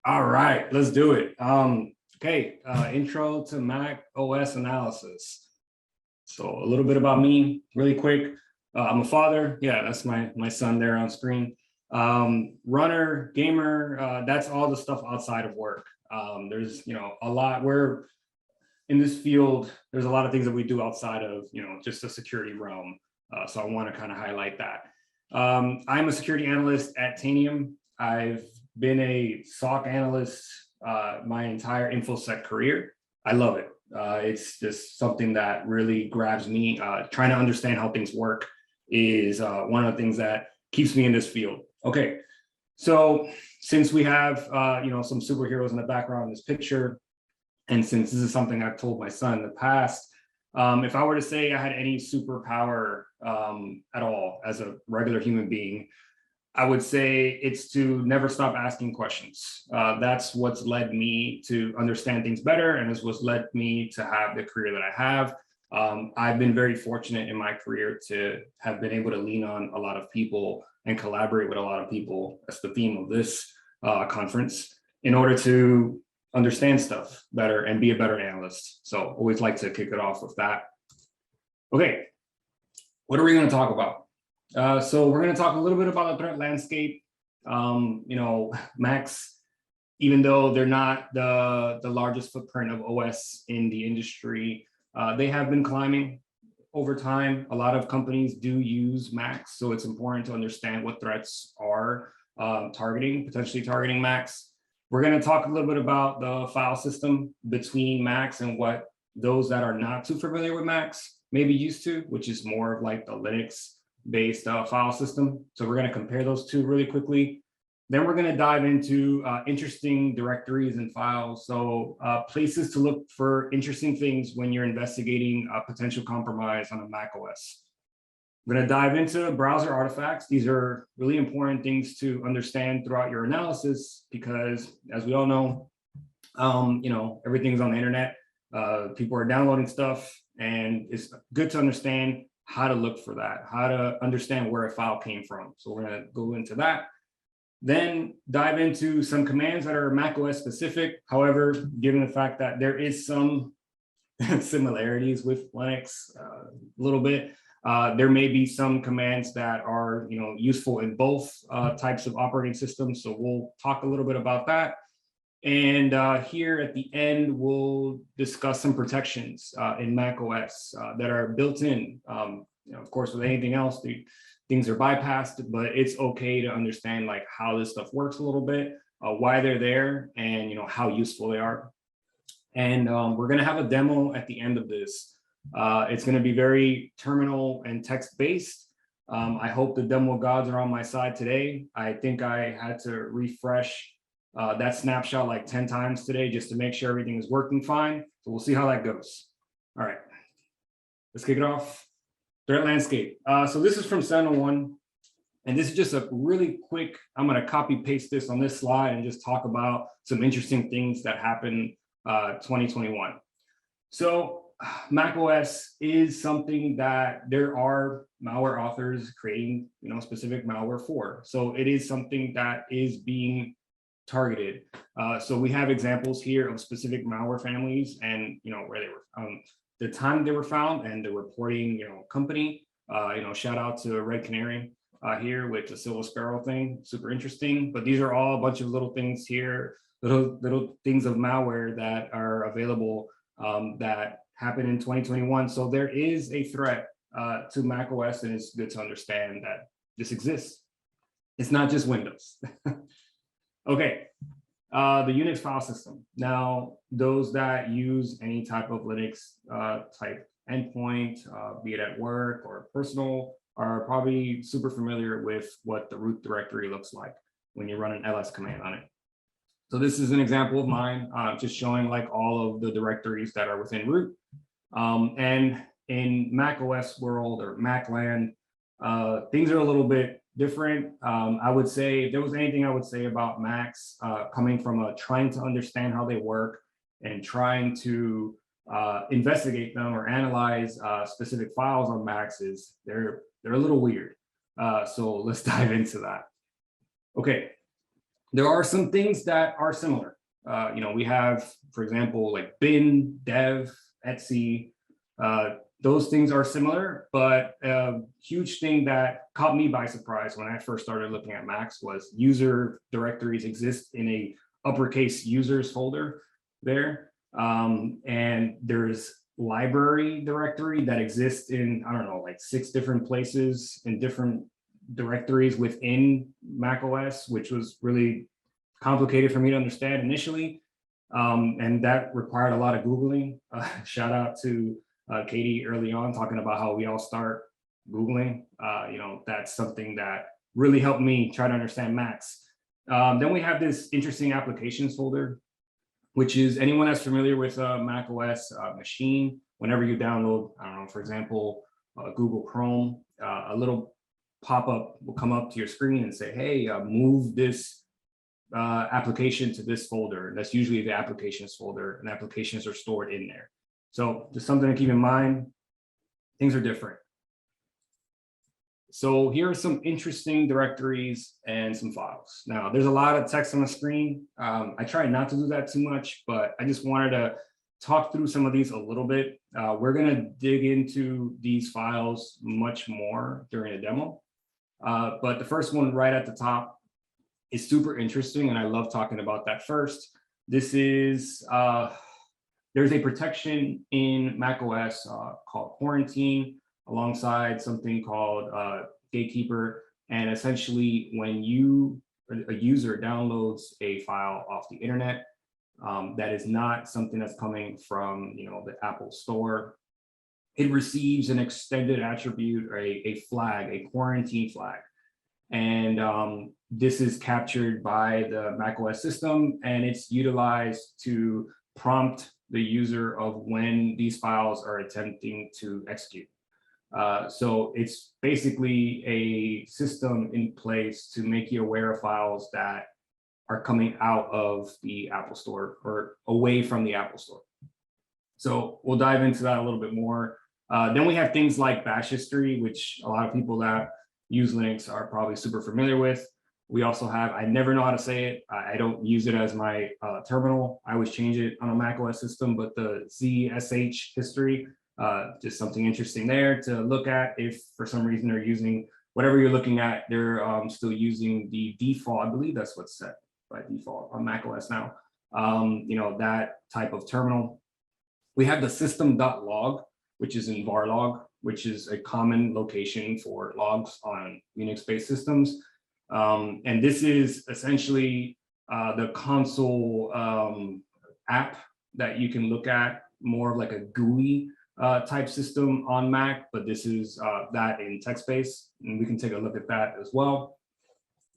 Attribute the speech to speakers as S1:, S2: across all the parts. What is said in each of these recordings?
S1: All right, let's do it. Intro to Mac OS analysis. So a little bit about me, really quick. I'm a father. Yeah, that's my son there on screen. Runner, gamer. That's all the stuff outside of work. There's a lot. We're in this field. There's a lot of things that we do outside of just the security realm. So I want to kind of highlight that. I'm a security analyst at Tanium. I've been a SOC analyst my entire InfoSec career. I love it. It's just something that really grabs me. Trying to understand how things work is one of the things that keeps me in this field. Okay, so since we have some superheroes in the background in this picture, and since this is something I've told my son in the past, if I were to say I had any superpower at all as a regular human being, I would say it's to never stop asking questions. That's what's led me to understand things better, and is what's led me to have the career that I have. I've been very fortunate in my career to have been able to lean on a lot of people and collaborate with a lot of people. That's the theme of this conference, in order to understand stuff better and be a better analyst. So always like to kick it off with that. Okay, what are we going to talk about? So we're going to talk a little bit about the threat landscape. Macs, even though they're not the largest footprint of OS in the industry, they have been climbing over time. A lot of companies do use Macs, so it's important to understand what threats are potentially targeting Macs. We're going to talk a little bit about the file system between Macs and what those that are not too familiar with Macs may be used to, which is more of like the Linux-based file system. So we're going to compare those two really quickly. Then we're going to dive into interesting directories and files. So places to look for interesting things when you're investigating a potential compromise on a Mac OS. We're going to dive into browser artifacts. These are really important things to understand throughout your analysis, because as we all know, everything's on the internet. People are downloading stuff, and it's good to understand how to look for that, how to understand where a file came from. So we're going to go into that. Then dive into some commands that are macOS specific. However, given the fact that there is some similarities with Linux a little bit, there may be some commands that are useful in both types of operating systems. So we'll talk a little bit about that. And here at the end, we'll discuss some protections in macOS that are built in. Of course, with anything else, things are bypassed, but it's okay to understand like how this stuff works a little bit, why they're there, and how useful they are. And we're going to have a demo at the end of this. It's going to be very terminal and text-based. I hope the demo gods are on my side today. I think I had to refresh that snapshot like 10 times today just to make sure everything is working fine. So we'll see how that goes. All right, let's kick it off. Threat landscape. So this is from 701, and this is just a really quick, I'm going to copy paste this on this slide and just talk about some interesting things that happened 2021. So macOS is something that there are malware authors creating specific malware for. So it is something that is being targeted. So we have examples here of specific malware families and where they were the time they were found and the reporting company. Shout out to Red Canary here with the Silver Sparrow thing, super interesting. But these are all a bunch of little things here, little things of malware that are available that happened in 2021. So there is a threat to macOS, and it's good to understand that this exists. It's not just Windows. Okay, the Unix file system. Now, those that use any type of Linux type endpoint, be it at work or personal, are probably super familiar with what the root directory looks like when you run an ls command on it. So this is an example of mine, just showing like all of the directories that are within root. And in macOS world or Macland, things are a little bit different. I would say if there was anything I would say about Macs coming from trying to understand how they work and trying to investigate them or analyze specific files on Macs, is they're a little weird. So let's dive into that. Okay, There are some things that are similar. We have, for example, like bin, dev, etc. Those things are similar, but a huge thing that caught me by surprise when I first started looking at Macs was user directories exist in a uppercase users folder there. And there's library directory that exists in, I don't know, like 6 different places in different directories within macOS, which was really complicated for me to understand initially. And that required a lot of Googling. Shout out to Katie early on talking about how we all start Googling. That's something that really helped me try to understand Macs. Then we have this interesting applications folder, which is anyone that's familiar with a Mac OS machine. Whenever you download, I don't know, for example, Google Chrome, a little pop-up will come up to your screen and say, hey, move this application to this folder. That's usually the applications folder, and applications are stored in there. So just something to keep in mind, things are different. So here are some interesting directories and some files. Now, there's a lot of text on the screen. I try not to do that too much, but I just wanted to talk through some of these a little bit. We're gonna dig into these files much more during a demo. But the first one right at the top is super interesting, and I love talking about that first. This is, there's a protection in macOS called Quarantine, alongside something called Gatekeeper. And essentially, when a user downloads a file off the internet, that is not something that's coming from the Apple Store, it receives an extended attribute or a flag, a quarantine flag. And this is captured by the macOS system, and it's utilized to prompt the user of when these files are attempting to execute. So it's basically a system in place to make you aware of files that are coming out of the Apple Store or away from the Apple Store. So we'll dive into that a little bit more. Then we have things like bash history, which a lot of people that use Linux are probably super familiar with. We also have, I never know how to say it. I don't use it as my terminal. I always change it on a macOS system, but the ZSH history, just something interesting there to look at if for some reason they're using, whatever you're looking at, they're still using the default, I believe that's what's set by default on macOS now, that type of terminal. We have the system.log, which is in varlog, which is a common location for logs on Unix-based systems. And this is essentially the console app that you can look at, more of like a GUI type system on Mac, but this is that in text-based, and we can take a look at that as well.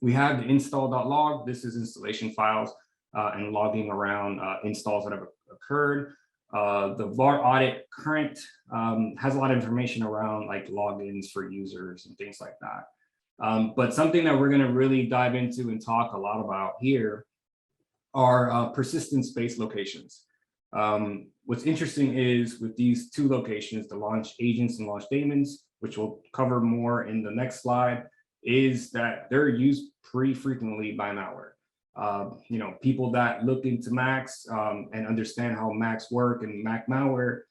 S1: We have the install.log. This is installation files and logging around installs that have occurred. The var audit current has a lot of information around like logins for users and things like that. But something that we're going to really dive into and talk a lot about here are persistent space locations. What's interesting is with these two locations, the launch agents and launch daemons, which we'll cover more in the next slide, is that they're used pretty frequently by malware. People that look into Macs and understand how Macs work and Mac malware,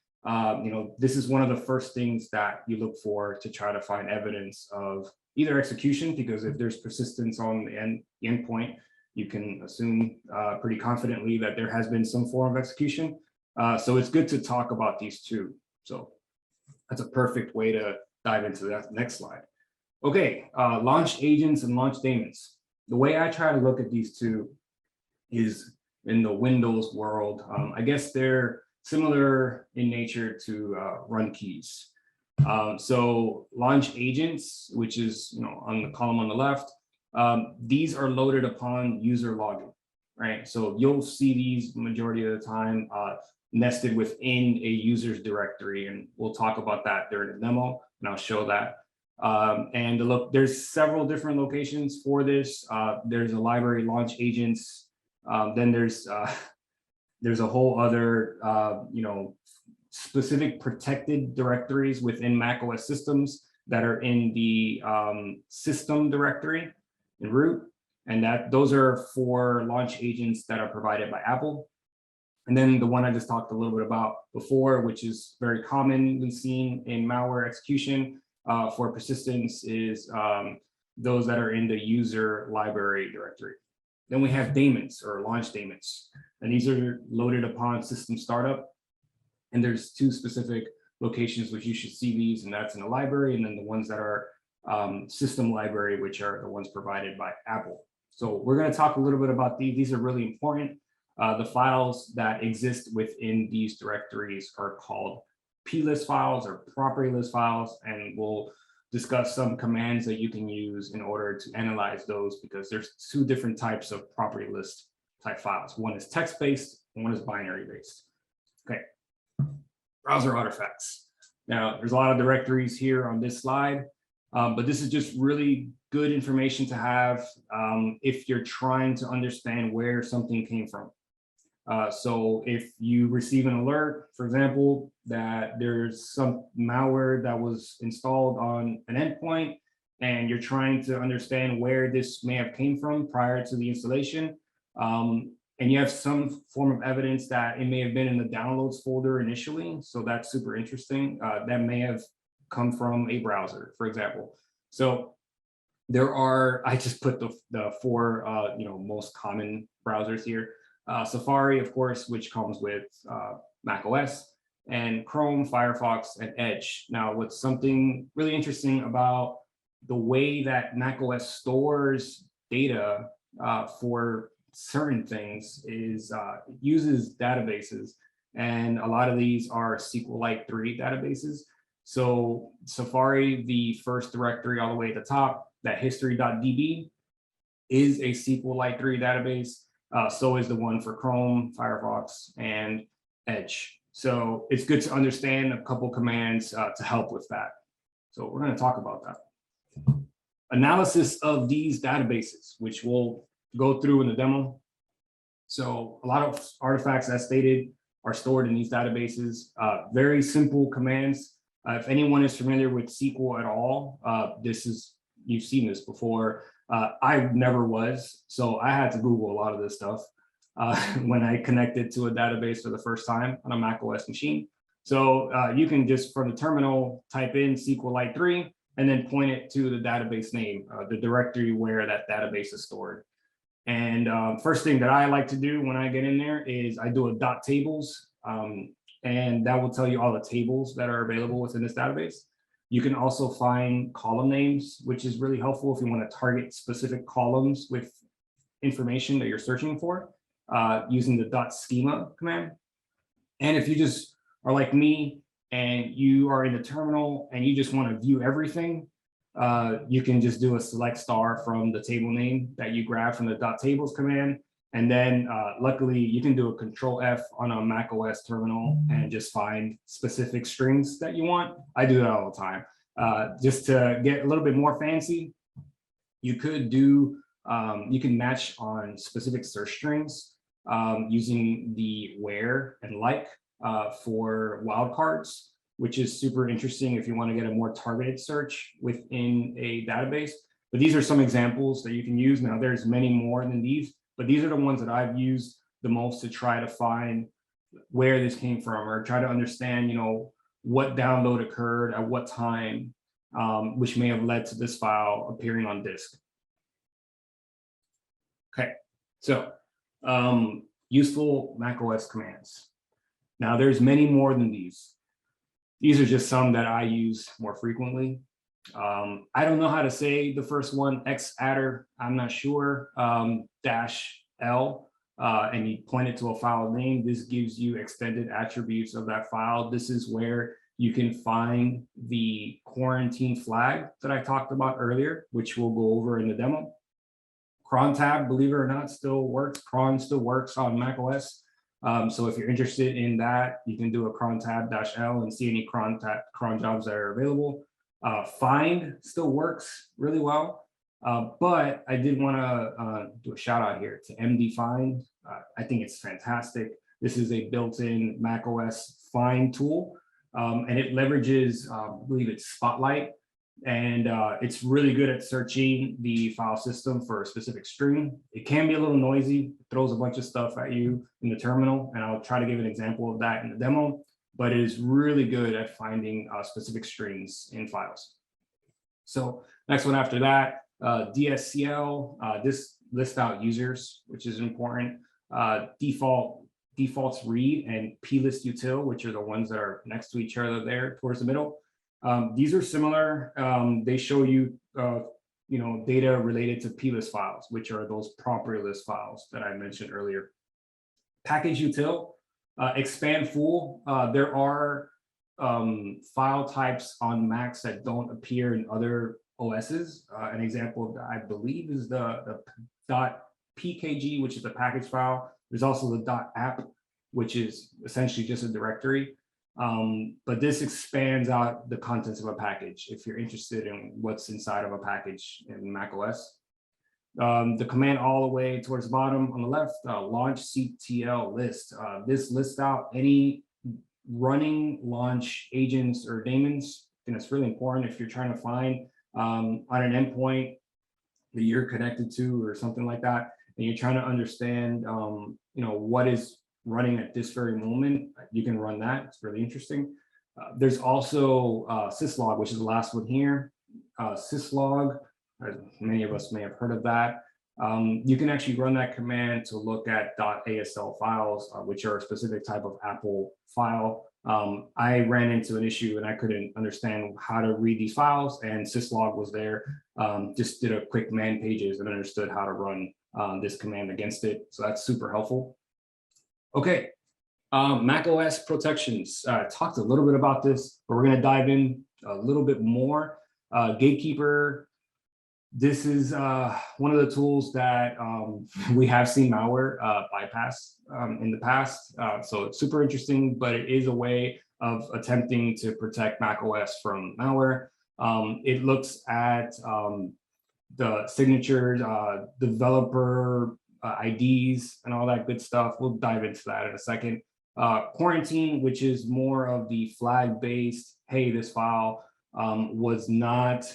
S1: this is one of the first things that you look for to try to find evidence of either execution, because if there's persistence on the endpoint, you can assume pretty confidently that there has been some form of execution. So it's good to talk about these two. So that's a perfect way to dive into that next slide. Okay, launch agents and launch daemons. The way I try to look at these two is in the Windows world. I guess they're similar in nature to run keys. So launch agents, which is on the column on the left, these are loaded upon user login, right? So you'll see these majority of the time nested within a user's directory, and we'll talk about that during the demo, and I'll show that. And look, there's several different locations for this. There's a library launch agents. Then there's a whole other, specific protected directories within macOS systems that are in the system directory in root. And those are for launch agents that are provided by Apple. And then the one I just talked a little bit about before, which is very commonly seen in malware execution for persistence, is those that are in the user library directory. Then we have daemons or launch daemons, and these are loaded upon system startup. And there's two specific locations which you should see these, and that's in the library, and then the ones that are system library, which are the ones provided by Apple. So we're going to talk a little bit about these. These are really important. The files that exist within these directories are called plist files or property list files, and we'll discuss some commands that you can use in order to analyze those, because there's two different types of property list type files. One is text-based, and one is binary-based. Okay, browser artifacts. Now, there's a lot of directories here on this slide, but this is just really good information to have if you're trying to understand where something came from. So if you receive an alert, for example, that there's some malware that was installed on an endpoint, and you're trying to understand where this may have came from prior to the installation, and you have some form of evidence that it may have been in the downloads folder initially, so that's super interesting. That may have come from a browser, for example. So there are, I just put the four most common browsers here. Safari, of course, which comes with macOS, and Chrome, Firefox, and Edge. Now, what's something really interesting about the way that macOS stores data for certain things is it uses databases, and a lot of these are SQLite 3 databases. So Safari, the first directory all the way at the top, that history.db, is a SQLite 3 database. So is the one for Chrome, Firefox, and Edge. So it's good to understand a couple commands to help with that. So we're going to talk about that. Analysis of these databases, which we'll go through in the demo. So a lot of artifacts, as stated, are stored in these databases. Very simple commands. If anyone is familiar with SQL at all, you've seen this before. I never was, so I had to Google a lot of this stuff when I connected to a database for the first time on a macOS machine. So you can just, from the terminal, type in SQLite 3 and then point it to the database name, the directory where that database is stored. And first thing that I like to do when I get in there is I do a .tables, and that will tell you all the tables that are available within this database. You can also find column names, which is really helpful if you want to target specific columns with information that you're searching for using the .schema command. And if you just are like me and you are in the terminal and you just want to view everything, you can just do a select star from the table name that you grab from the .tables command. And then luckily you can do a Control F on a macOS terminal and just find specific strings that you want. I do that all the time. Just to get a little bit more fancy, you could do, you can match on specific search strings using the where and like for wildcards, which is super interesting if you want to get a more targeted search within a database. But these are some examples that you can use. Now, there's many more than these, but these are the ones that I've used the most to try to find where this came from, or try to understand, what download occurred at what time, which may have led to this file appearing on disk. Okay, so useful macOS commands. Now, there's many more than these. These are just some that I use more frequently. I don't know how to say the first one, xadder, I'm not sure, -L, and you point it to a file name. This gives you extended attributes of that file. This is where you can find the quarantine flag that I talked about earlier, which we'll go over in the demo. Crontab, believe it or not, still works. Cron still works on macOS. So if you're interested in that, you can do a crontab-L and see any cron jobs that are available. Find still works really well, but I did want to do a shout out here to Mdfind. I think it's fantastic. This is a built-in macOS find tool, and it leverages, I believe it's Spotlight, And it's really good at searching the file system for a specific string. It can be a little noisy, throws a bunch of stuff at you in the terminal, and I'll try to give an example of that in the demo, but it is really good at finding specific strings in files. So next one after that, DSCL, this lists out users, which is important. Defaults read and plist util, which are the ones that are next to each other there towards the middle. These are similar. They show you, data related to plist files, which are those property list files that I mentioned earlier. Package util, expand full. There are file types on Macs that don't appear in other OSs. An example of that, I believe, is the .pkg, which is a package file. There's also the .app, which is essentially just a directory. But this expands out the contents of a package if you're interested in what's inside of a package in macOS. The command all the way towards the bottom on the left, launch CTL list. This lists out any running launch agents or daemons, and it's really important if you're trying to find on an endpoint that you're connected to or something like that, and you're trying to understand, what is running at this very moment. You can run that. It's really interesting. There's also Syslog, which is the last one here. Syslog, many of us may have heard of that. You can actually run that command to look at .asl files, which are a specific type of Apple file. I ran into an issue and I couldn't understand how to read these files, and Syslog was there, just did a quick man pages and understood how to run this command against it. So that's super helpful. Okay, macOS protections. Talked a little bit about this, but we're going to dive in a little bit more. Gatekeeper. This is one of the tools that we have seen malware bypass in the past. So it's super interesting, but it is a way of attempting to protect macOS from malware. It looks at the signatures, developer IDs, and all that good stuff. We'll dive into that in a second. Quarantine, which is more of the flag-based, hey, this file was not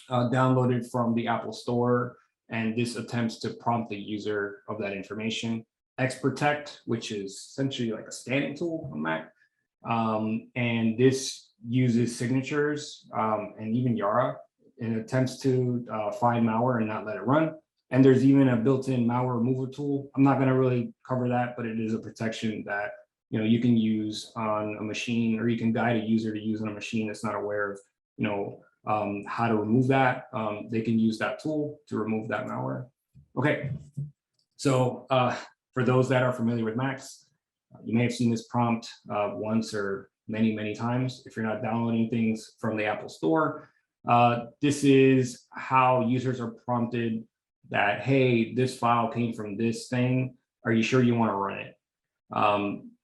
S1: downloaded from the Apple Store, and this attempts to prompt the user of that information. Xprotect, which is essentially like a scanning tool on Mac, and this uses signatures and even Yara and attempts to find malware and not let it run. And there's even a built-in malware removal tool. I'm not going to really cover that, but it is a protection that you can use on a machine, or you can guide a user to use on a machine that's not aware of how to remove that. They can use that tool to remove that malware. Okay, so for those that are familiar with Macs, you may have seen this prompt once or many times. If you're not downloading things from the Apple Store, this is how users are prompted that, hey, this file came from this thing. Are you sure you want to run it?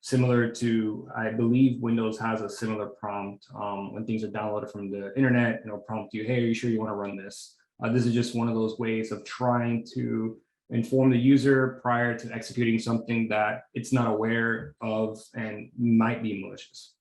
S1: Similar to, I believe Windows has a similar prompt when things are downloaded from the internet, and it'll prompt you, hey, are you sure you want to run this? This is just one of those ways of trying to inform the user prior to executing something that it's not aware of and might be malicious.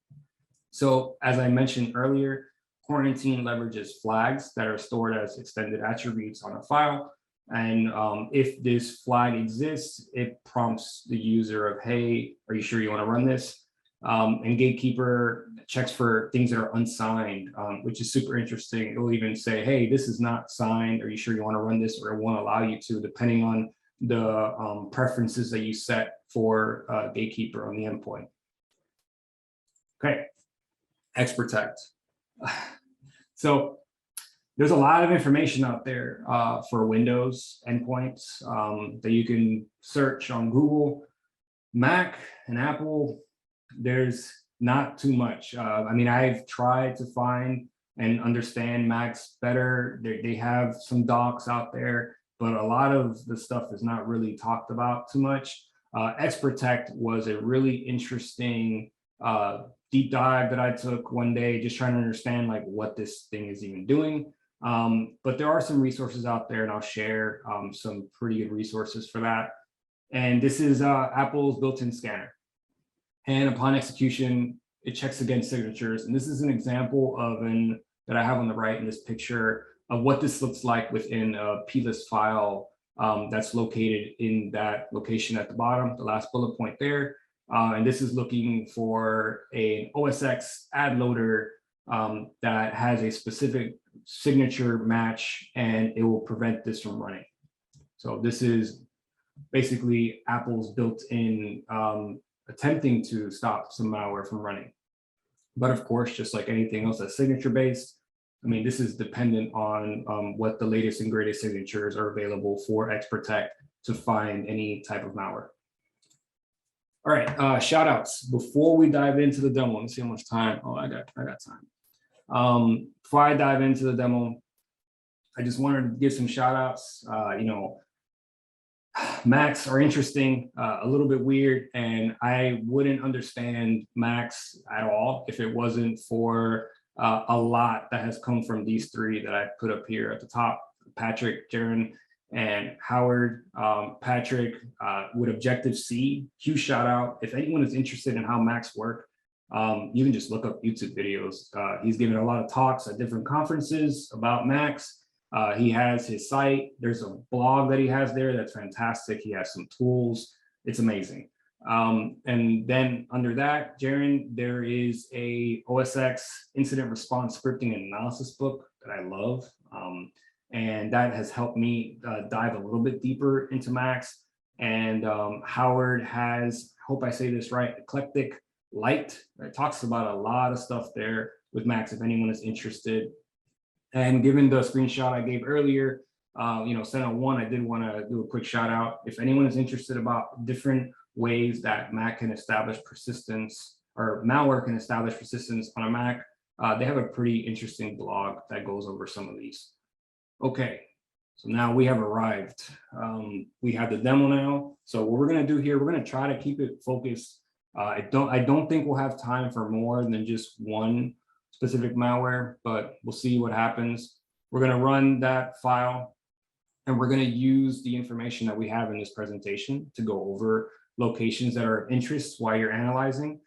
S1: So as I mentioned earlier, quarantine leverages flags that are stored as extended attributes on a file. And if this flag exists, it prompts the user of, hey, are you sure you want to run this? And Gatekeeper checks for things that are unsigned, which is super interesting. It will even say, hey, this is not signed. Are you sure you want to run this? Or it won't allow you to, depending on the preferences that you set for Gatekeeper on the endpoint. Okay, Xprotect. So there's a lot of information out there for Windows endpoints that you can search on Google. Mac and Apple, there's not too much. I mean, I've tried to find and understand Macs better. They have some docs out there, but a lot of the stuff is not really talked about too much. Xprotect was a really interesting deep dive that I took one day, just trying to understand like what this thing is even doing. But there are some resources out there, and I'll share some pretty good resources for that. And this is Apple's built-in scanner. And upon execution, it checks against signatures. And this is an example of an that I have on the right in this picture of what this looks like within a plist file that's located in that location at the bottom, the last bullet point there. And this is looking for an OS X ad loader that has a specific signature match, and it will prevent this from running. So this is basically Apple's built-in attempting to stop some malware from running. But of course, just like anything else that's signature-based, I mean, this is dependent on what the latest and greatest signatures are available for Xprotect to find any type of malware. All right, shout outs. Before we dive into the demo, let's see how much time. Oh, I got time. Before I dive into the demo, I just wanted to give some shout outs. You know, Macs are interesting, a little bit weird, and I wouldn't understand Macs at all if it wasn't for a lot that has come from these three that I put up here at the top: Patrick, Jaron, and Howard. Patrick with Objective-C, huge shout out. If anyone is interested in how Macs work, you can just look up YouTube videos. He's given a lot of talks at different conferences about Macs. He has his site. There's a blog that he has there that's fantastic. He has some tools. It's amazing. And then under that, Jaron, there is a OS X incident response scripting and analysis book that I love. And that has helped me dive a little bit deeper into Macs. And Howard has, I hope I say this right, Eclectic Light. It talks about a lot of stuff there with Macs if anyone is interested. And given the screenshot I gave earlier, you know, Sentinel-1, I did want to do a quick shout out. If anyone is interested about different ways that Mac can establish persistence, or malware can establish persistence on a Mac, they have a pretty interesting blog that goes over some of these. Okay, so now we have arrived. We have the demo now. So what we're going to do here, we're going to try to keep it focused. I don't think we'll have time for more than just one specific malware, but we'll see what happens. We're going to run that file, and we're going to use the information that we have in this presentation to go over locations that are of interest while you're analyzing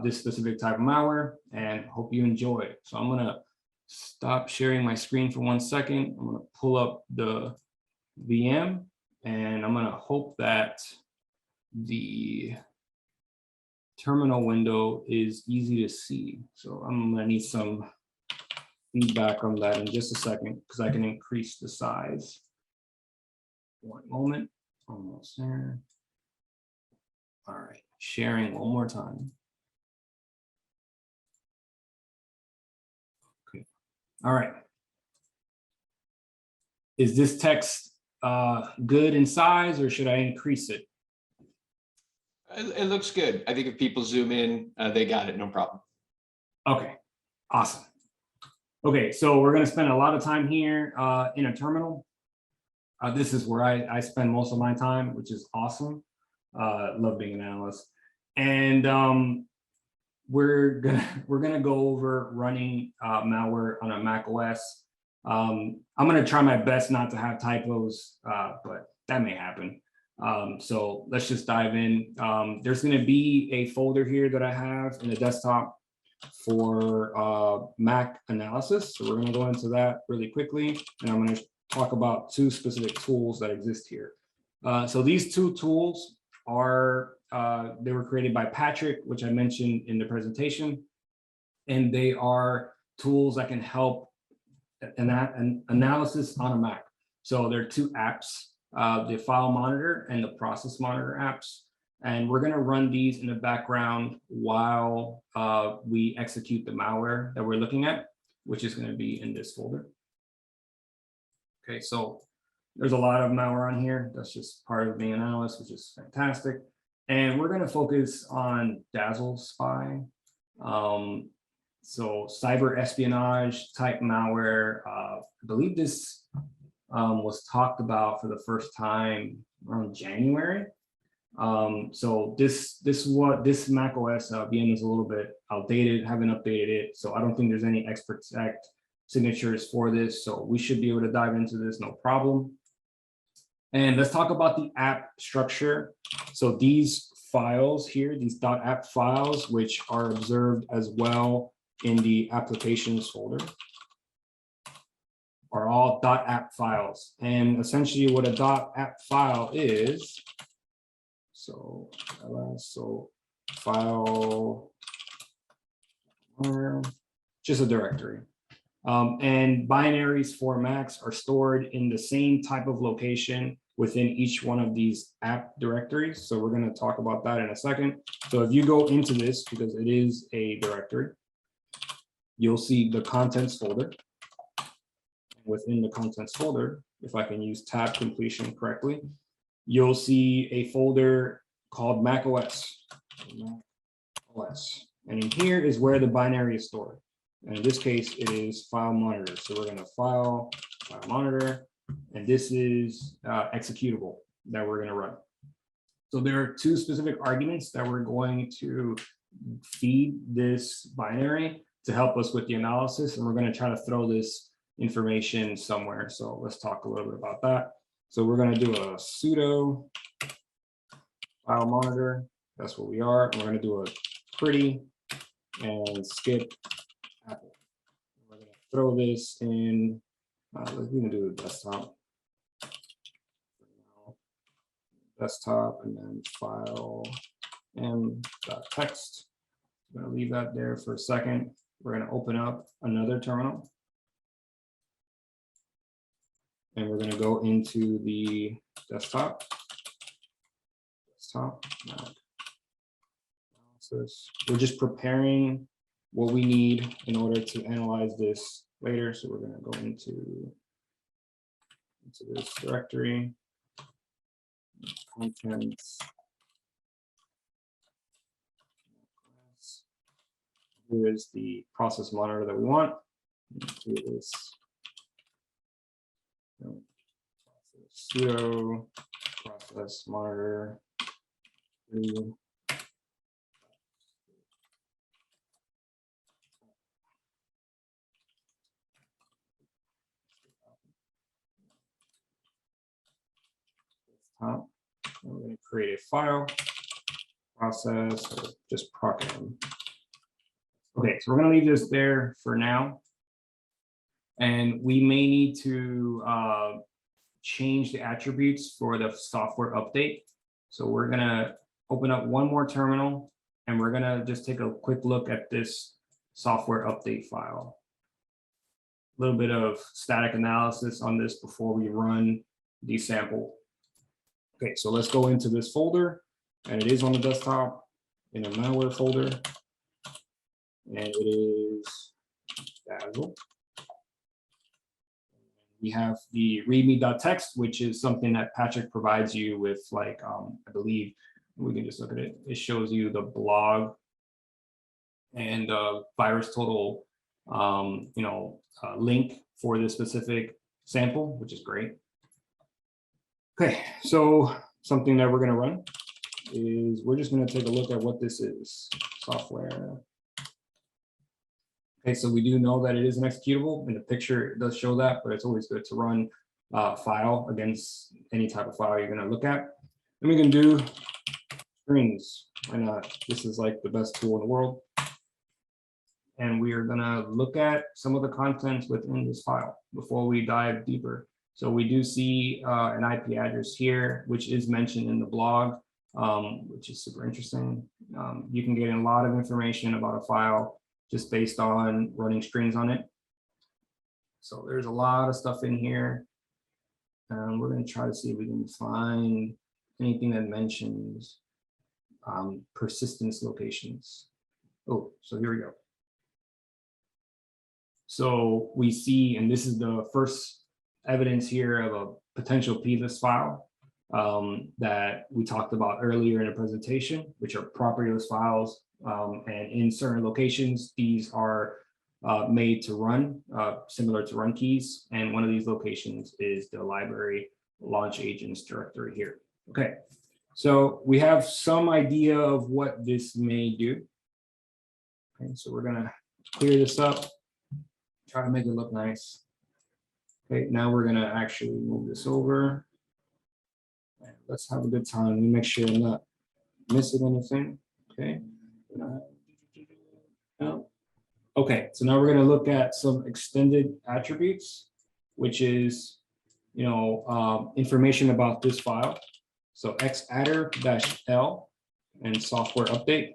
S1: this specific type of malware, and hope you enjoy. So I'm going to stop sharing my screen for 1 second. I'm going to pull up the VM, and I'm going to hope that the terminal window is easy to see. So I'm going to need some feedback on that in just a second, because I can increase the size. 1 moment, almost there. All right, sharing one more time. Okay, all right. Is this text good in size, or should I increase it?
S2: It looks good. I think if people zoom in, they got it, no problem.
S1: Okay, awesome. Okay, so we're going to spend a lot of time here in a terminal. This is where I spend most of my time, which is awesome. Love being an analyst. And we're gonna go over running malware on a macOS. I'm gonna try my best not to have typos, but that may happen. So let's just dive in. There's going to be a folder here that I have in the desktop for Mac analysis. So we're going to go into that really quickly, and I'm going to talk about 2 specific tools that exist here. So these 2 tools are, they were created by Patrick, which I mentioned in the presentation, and they are tools that can help an analysis on a Mac. So there are 2 apps. The file monitor and the process monitor apps. And we're going to run these in the background while we execute the malware that we're looking at, which is going to be in this folder. Okay, so there's a lot of malware on here. That's just part of being an analyst, which is fantastic. And we're going to focus on Dazzle Spy. So cyber espionage type malware. I believe this was talked about for the first time around January. So this macOS VM is a little bit outdated, haven't updated it. So I don't think there's any Xprotect signatures for this. So we should be able to dive into this, no problem. And let's talk about the app structure. So these files here, these .app files, which are observed as well in the applications folder. are all .app files. And essentially what a .app file is, so file, just a directory. And binaries for Macs are stored in the same type of location within each one of these app directories. So we're going to talk about that in a second. So if you go into this, because it is a directory, you'll see the contents folder. Within the contents folder, if I can use tab completion correctly, you'll see a folder called macOS. And in here is where the binary is stored. And in this case, it is file monitor. So we're going to file monitor, and this is executable that we're going to run. So there are two specific arguments that we're going to feed this binary to help us with the analysis. And we're going to try to throw this information somewhere. So let's talk a little bit about that. So we're going to do a sudo file monitor. That's what we are. And we're going to do a pretty and skip Apple. We're going to throw this in. We're going to do the desktop. Desktop and then file m.text. I'm going to leave that there for a second. We're going to open up another terminal. And we're going to go into the desktop. Analysis. We're just preparing what we need in order to analyze this later. So we're going to go into this directory. Contents. Here is the process monitor that we want. Here is Pseudo process monitor. We're going to create a file, process, or just program. Okay, so we're going to leave this there for now. And we may need to change the attributes for the software update. So we're going to open up one more terminal, and we're going to just take a quick look at this software update file. A little bit of static analysis on this before we run the sample. Okay, so let's go into this folder, and it is on the desktop in a malware folder, and it is Dazzle. We have the readme.txt, which is something that Patrick provides you with, like, I believe we can just look at it. It shows you the blog and virus total, link for this specific sample, which is great. Okay, so something that we're going to run is we're just going to take a look at what this is, software. Okay, so we do know that it is an executable. In the picture, it does show that, but it's always good to run file against any type of file you're going to look at. And we can do strings. Why not? This is like the best tool in the world. And we are going to look at some of the contents within this file before we dive deeper. So we do see an IP address here, which is mentioned in the blog, which is super interesting. You can get a lot of information about a file just based on running strings on it. So there's a lot of stuff in here. We're going to try to see if we can find anything that mentions persistence locations. Oh, so here we go. So we see, and this is the first evidence here of a potential plist file that we talked about earlier in the presentation, which are propertyless files. And in certain locations, these are made to run, similar to run keys. And one of these locations is the library launch agents directory here. Okay, so we have some idea of what this may do. Okay, so we're gonna clear this up, try to make it look nice. Okay, now we're gonna actually move this over. And let's have a good time. We make sure I'm not missing anything. Okay. Okay, so now we're going to look at some extended attributes. which is, information about this file. So xadder-l and software update,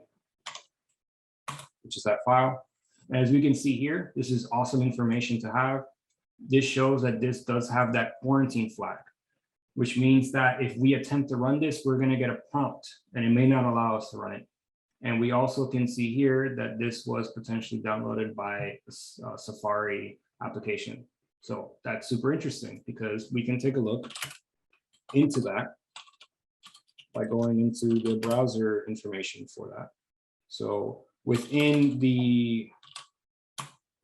S1: which is that file. And as we can see here, this is awesome information to have. This shows that this does have that quarantine flag, which means that if we attempt to run this, we're going to get a prompt and it may not allow us to run it. And we also can see here that this was potentially downloaded by a Safari application. So that's super interesting because we can take a look into that by going into the browser information for that. So within the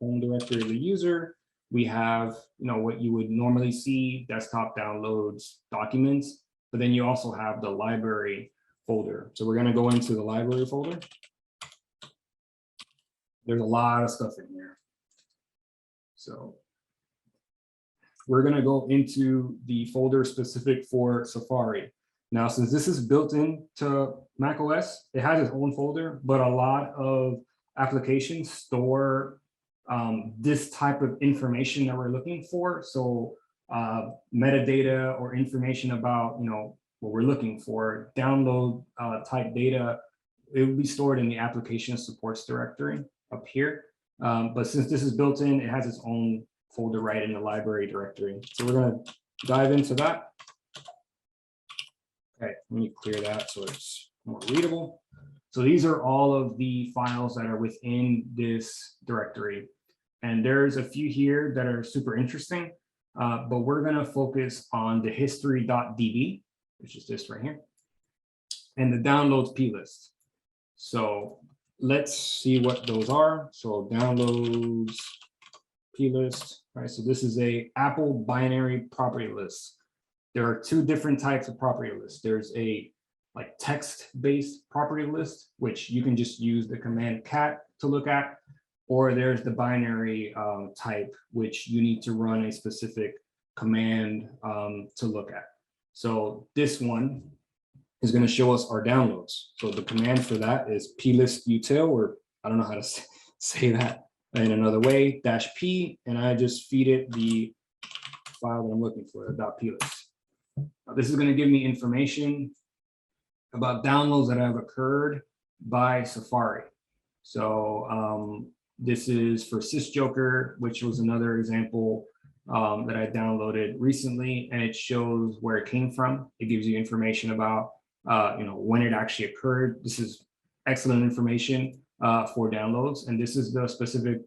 S1: home directory of the user, we have, what you would normally see, desktop downloads, documents, but then you also have the library folder. So we're going to go into the library folder. There's a lot of stuff in here. So we're going to go into the folder specific for Safari. Now, since this is built into macOS, it has its own folder, but a lot of applications store this type of information that we're looking for. So metadata or information about, what we're looking for, download type data, it will be stored in the application supports directory up here. But since this is built in, it has its own folder right in the library directory. So we're going to dive into that. Okay, let me clear that so it's more readable. So these are all of the files that are within this directory. And there's a few here that are super interesting, but we're going to focus on the history.db, which is this right here, and the downloads plist. So let's see what those are. So downloads plist, right? So this is a Apple binary property list. There are two different types of property lists. There's a text-based property list, which you can just use the command cat to look at, or there's the binary type, which you need to run a specific command to look at. So this one is going to show us our downloads. So the command for that is +util, or I don't know how to say that in another way, -p, and I just feed it the file that I'm looking for, the .plist. This is going to give me information about downloads that have occurred by Safari. So this is for SysJoker, which was another example that I downloaded recently, and it shows where it came from. It gives you information about when it actually occurred. This is excellent information for downloads, and this is the specific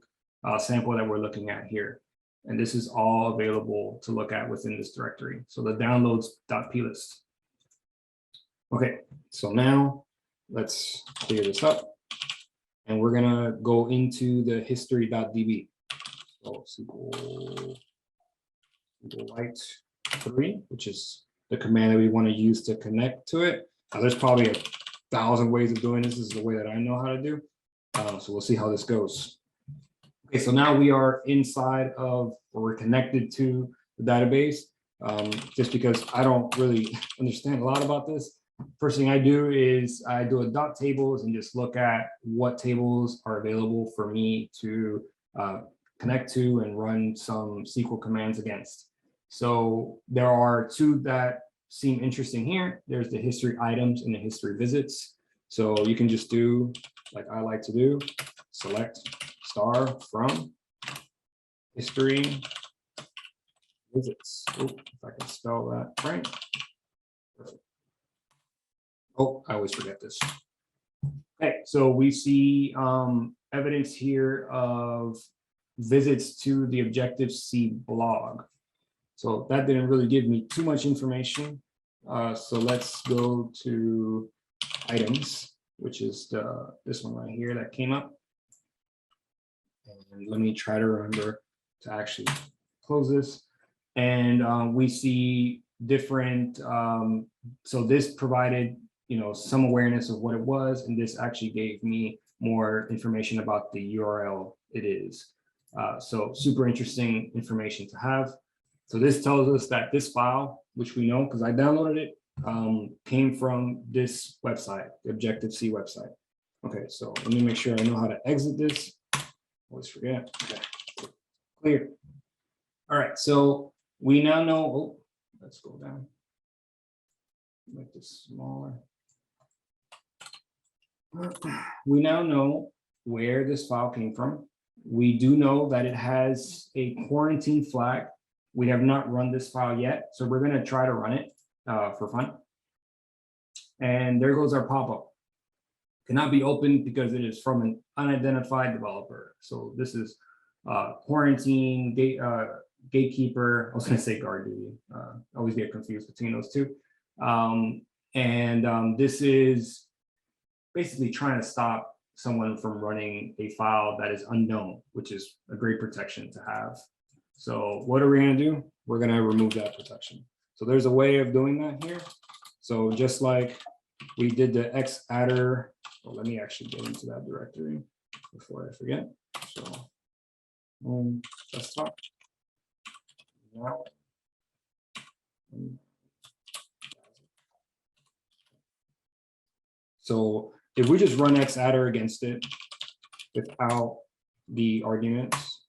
S1: sample that we're looking at here. And this is all available to look at within this directory. So the downloads.plist. Okay, so now let's clear this up. And we're gonna go into the history.db. So SQLite 3, which is the command that we want to use to connect to it. There's probably 1,000 ways of doing this. This is the way that I know how to do. So we'll see how this goes. Okay, so now we are inside of, or we're connected to the database. Just because I don't really understand a lot about this, first thing I do is I do a dot tables and just look at what tables are available for me to connect to and run some SQL commands against. So there are two that seem interesting here. There's the history items and the history visits. So you can just do, like I like to do, select star from history visits. Oh, if I can spell that right. Perfect. Oh, I always forget this. Okay, so we see evidence here of visits to the Objective-C blog. So that didn't really give me too much information. So let's go to items, which is this one right here that came up. And let me try to remember to actually close this. And we see different, so this provided, some awareness of what it was, and this actually gave me more information about the URL it is. So super interesting information to have. So this tells us that this file, which we know because I downloaded it, came from this website, the Objective-C website. Okay, so let me make sure I know how to exit this. Always forget. Okay. Clear. All right, so we now know, oh, let's go down. Make this smaller. We now know where this file came from. We do know that it has a quarantine flag. We have not run this file yet, so we're going to try to run it for fun. And there goes our pop-up. Cannot be opened because it is from an unidentified developer. So this is quarantine, gatekeeper. I was going to say guard duty. Always get confused between those two. This is basically trying to stop someone from running a file that is unknown, which is a great protection to have. So what are we going to do? We're going to remove that protection. So there's a way of doing that here. So just like we did the Xadder, well, let me actually get into that directory before I forget. So desktop. Now, so if we just run Xadder against it without the arguments,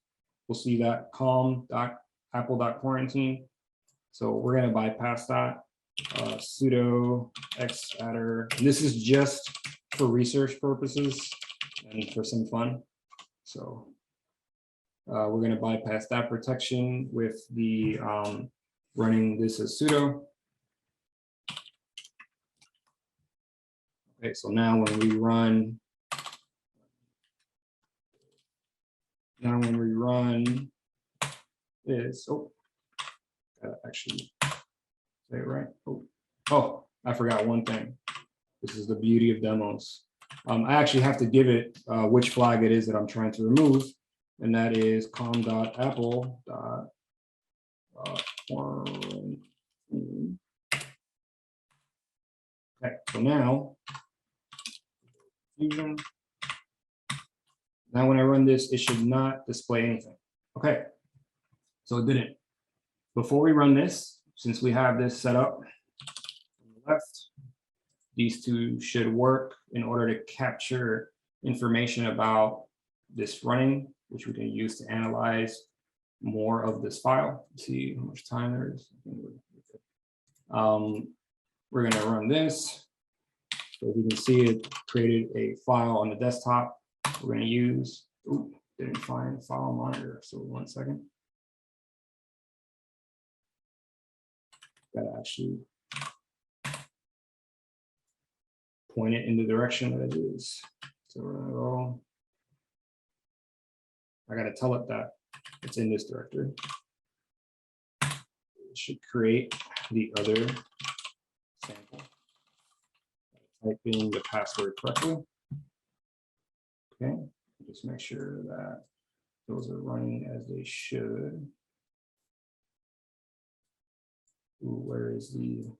S1: we'll see that com.apple.quarantine. So we're going to bypass that. Pseudo Xadder. And this is just for research purposes and for some fun. So we're going to bypass that protection with the running this as sudo. Okay, so now when we run this, oh, actually say it right. Oh, I forgot one thing. This is the beauty of demos. I actually have to give it which flag it is that I'm trying to remove, and that is com.apple.quarantine. Okay, so now when I run this, it should not display anything. Okay, so it didn't. Before we run this, since we have this set up on the left, these two should work in order to capture information about this running, which we can use to analyze more of this file. See how much time there is. We're going to run this. So as you can see, it created a file on the desktop. We're going to use, didn't find file monitor. So 1 second. Got to actually point it in the direction that it is. So we're going to go. I got to tell it that it's in this directory. It should create the other sample. Type in the password correctly. Okay, just make sure that those are running as they should. Ooh, where's the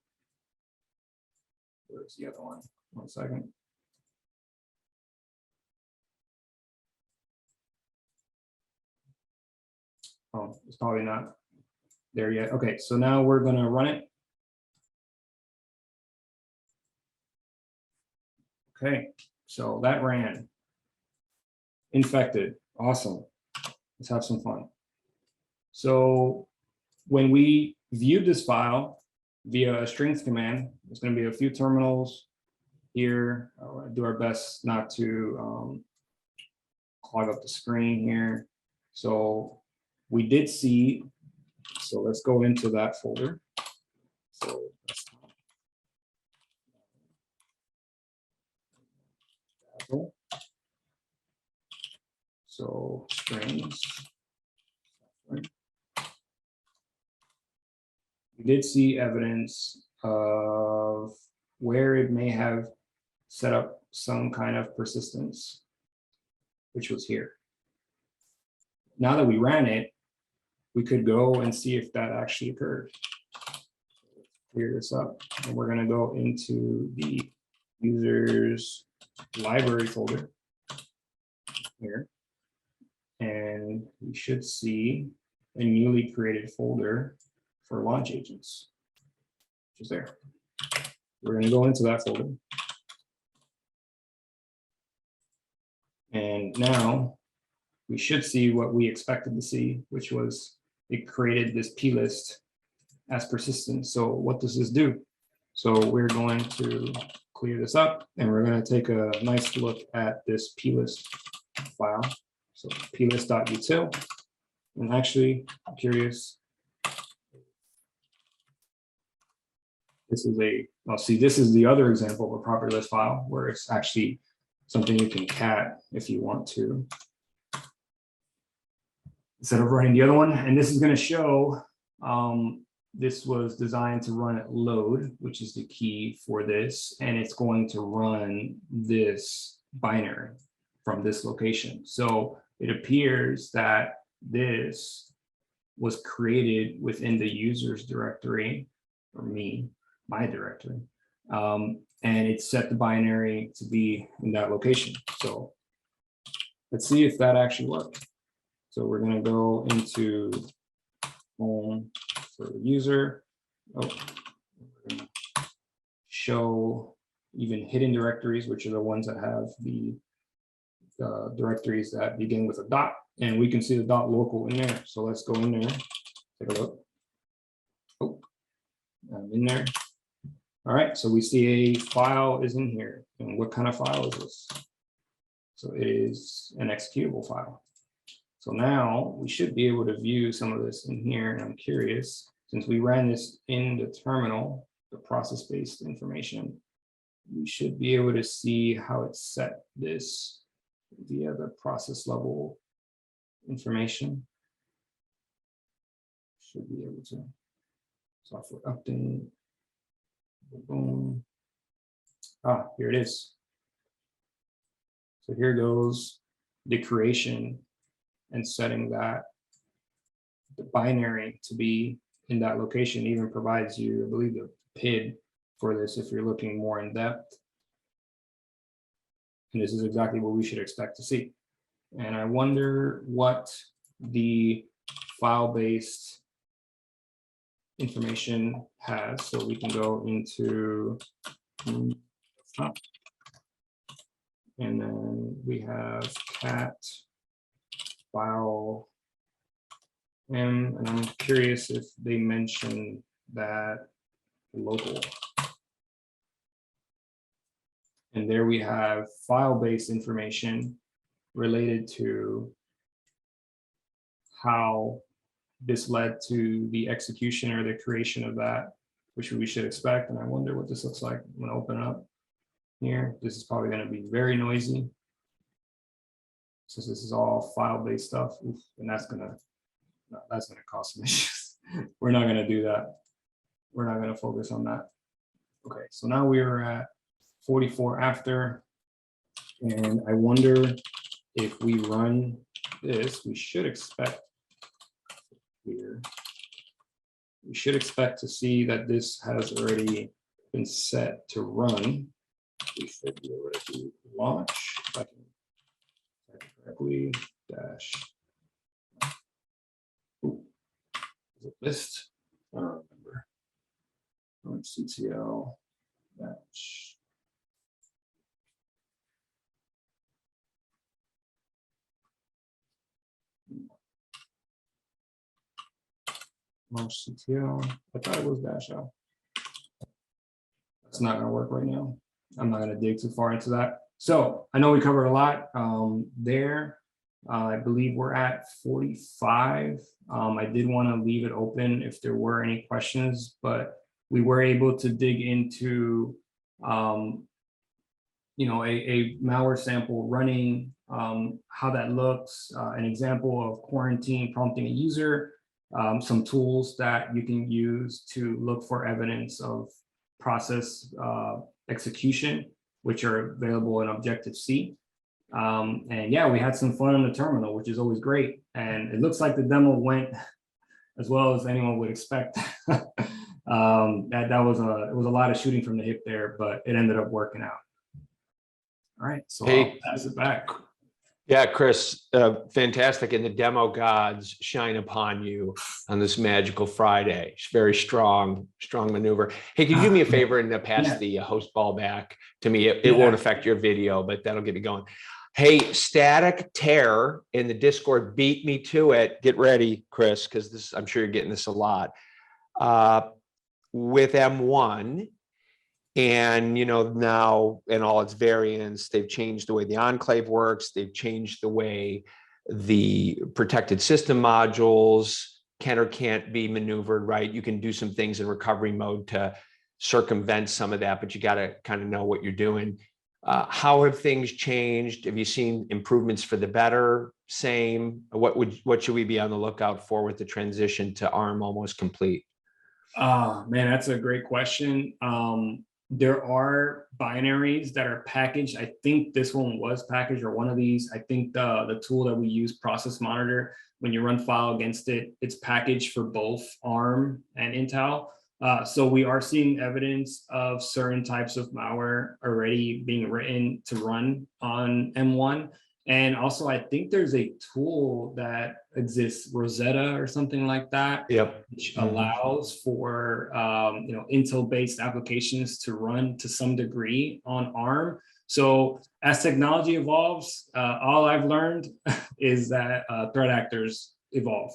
S1: other one? 1 second. Oh, it's probably not there yet. Okay, so now we're going to run it. Okay, so that ran. Infected. Awesome. Let's have some fun. So when we viewed this file via a strings command, there's going to be a few terminals here. I'll do our best not to clog up the screen here. So we did see, so let's go into that folder. So So strings. We did see evidence of where it may have set up some kind of persistence, which was here. Now that we ran it, we could go and see if that actually occurred. Clear this up, and we're going to go into the users library folder here. And we should see a newly created folder for launch agents, which is there. We're going to go into that folder. And now we should see what we expected to see, which was it created this plist as persistent. So what does this do? So we're going to clear this up, and we're going to take a nice look at this plist file. So plist.util, and actually, I'm curious. This is this is the other example of a property list file where it's actually something you can cat if you want to, instead of running the other one. And this is going to show, this was designed to run at load, which is the key for this. And it's going to run this binary from this location. So it appears that this was created within the users directory, or my directory, and it set the binary to be in that location. So let's see if that actually worked. So we're going to go into home for the user. We're going to show even hidden directories, which are the ones that have the directories that begin with a dot, and we can see the dot local in there. So let's go in there, take a look. Oh, I'm in there. All right, so we see a file is in here. And what kind of file is this? So it is an executable file. So now we should be able to view some of this in here. And I'm curious, since we ran this in the terminal, the process-based information, we should be able to see how it set this via the process level information. Should be able to. Software update. Boom. Ah, here it is. So here goes the creation and setting that the binary to be in that location. Even provides you, I believe, the PID for this if you're looking more in depth. And this is exactly what we should expect to see. And I wonder what the file-based information has. So we can go into, and then we have cat file m, and I'm curious if they mention that local. And there we have file-based information related to how this led to the execution or the creation of that, which we should expect. And I wonder what this looks like. I'm going to open it up here. This is probably going to be very noisy, since this is all file-based stuff. Oof, and that's going to cause some issues. We're not going to do that. We're not going to focus on that. Okay, so now we are at 44 after, and I wonder if we run this, we should expect here. We should expect to see that this has already been set to run. We should be able to do launch, if I can type it correctly, dash. Ooh, is it list? I don't remember. CTL batch. Launch CTL. I thought it was dash L. That's not going to work right now. I'm not going to dig too far into that. So I know we covered a lot there. I believe we're at 45. I did want to leave it open if there were any questions, but we were able to dig into you know, a malware sample running, how that looks, an example of quarantine prompting a user, some tools that you can use to look for evidence of process execution, which are available in Objective-C. And yeah, we had some fun on the terminal, which is always great. And it looks like the demo went as well as anyone would expect. It was a lot of shooting from the hip there, but it ended up working out. All right, so I'll pass it back.
S2: Yeah, Chris, fantastic. And the demo gods shine upon you on this magical Friday. It's very strong maneuver. Hey, can you do me a favor and pass the host ball back to me? It won't affect your video, but that'll get me going. Hey, Static Tear in the Discord beat me to it. Get ready, Chris, because this I'm sure you're getting this a lot. With M1, and now in all its variants, they've changed the way the enclave works. They've changed the way the protected system modules can or can't be maneuvered, right? You can do some things in recovery mode to circumvent some of that, but you got to kind of know what you're doing. How have things changed? Have you seen improvements for the better? Same? What should we be on the lookout for with the transition to ARM almost complete?
S1: Man, that's a great question. There are binaries that are packaged. I think this one was packaged, or one of these. I think the tool that we use, Process Monitor, when you run file against it, it's packaged for both ARM and Intel. So we are seeing evidence of certain types of malware already being written to run on M1. And also, I think there's a tool that exists, Rosetta or something like that,
S2: Yep.
S1: which allows for Intel-based applications to run to some degree on ARM. So as technology evolves, all I've learned is that threat actors evolve.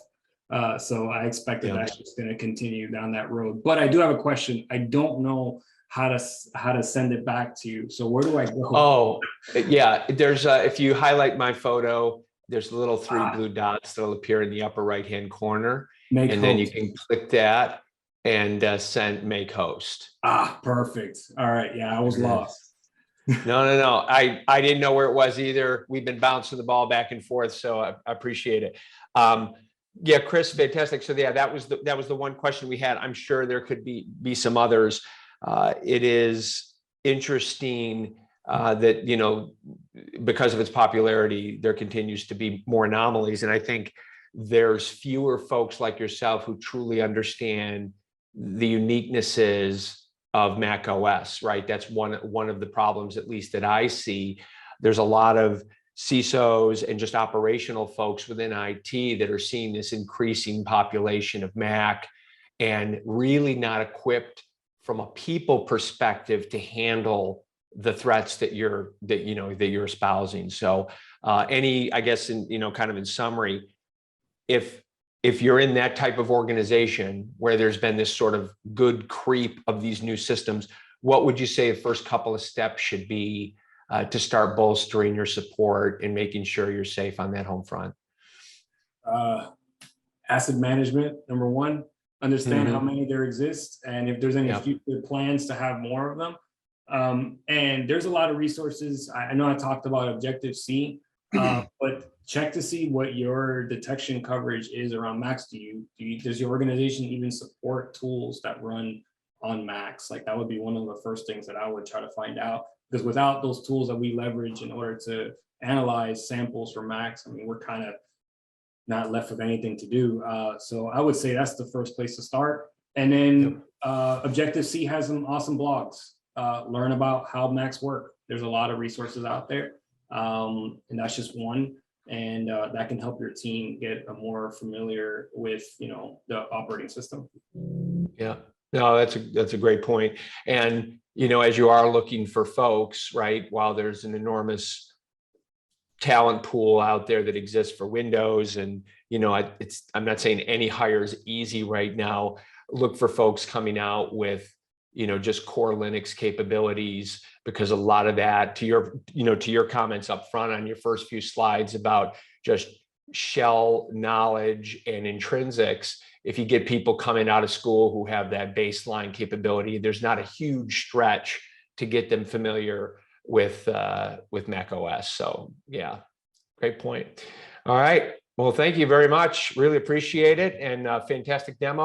S1: So I expect that that's just going to continue down that road. But I do have a question. I don't know how to send it back to you. So where do I go?
S2: Oh, yeah. There's if you highlight my photo, there's little three blue dots that'll appear in the upper right-hand corner. Then you can click that and send make host.
S1: Perfect. All right. Yeah, I was lost.
S2: No. I didn't know where it was either. We've been bouncing the ball back and forth, so I appreciate it. Yeah, Chris, fantastic. So yeah, that was the one question we had. I'm sure there could be some others. It is interesting that because of its popularity, there continues to be more anomalies, and I think there's fewer folks like yourself who truly understand the uniquenesses of macOS, right? That's one of the problems, at least that I see. There's a lot of CISOs and just operational folks within IT that are seeing this increasing population of Mac and really not equipped from a people perspective to handle the threats that you're espousing. So I guess kind of in summary, if you're in that type of organization where there's been this sort of good creep of these new systems, what would you say the first couple of steps should be to start bolstering your support and making sure you're safe on that home front?
S1: Asset management, number one. Understand how many there exist, and if there's any future plans to have more of them. And there's a lot of resources. I know I talked about Objective-C, but check to see what your detection coverage is around Macs. Does your organization even support tools that run on Macs? Like, that would be one of the first things that I would try to find out, because without those tools that we leverage in order to analyze samples for Macs, I mean, we're kind of not left with anything to do. So I would say that's the first place to start. And then Objective-C has some awesome blogs. Learn about how Macs work. There's a lot of resources out there. And that's just one. And that can help your team get more familiar with, the operating system.
S2: Yeah, no, that's a great point. And, as you are looking for folks, right, while there's an enormous talent pool out there that exists for Windows, and I'm not saying any hire is easy right now. Look for folks coming out with just core Linux capabilities, because a lot of that, to your comments up front on your first few slides about just shell knowledge and intrinsics, if you get people coming out of school who have that baseline capability, there's not a huge stretch to get them familiar with macOS. So yeah, great point. All right. Well, thank you very much. Really appreciate it, and fantastic demo.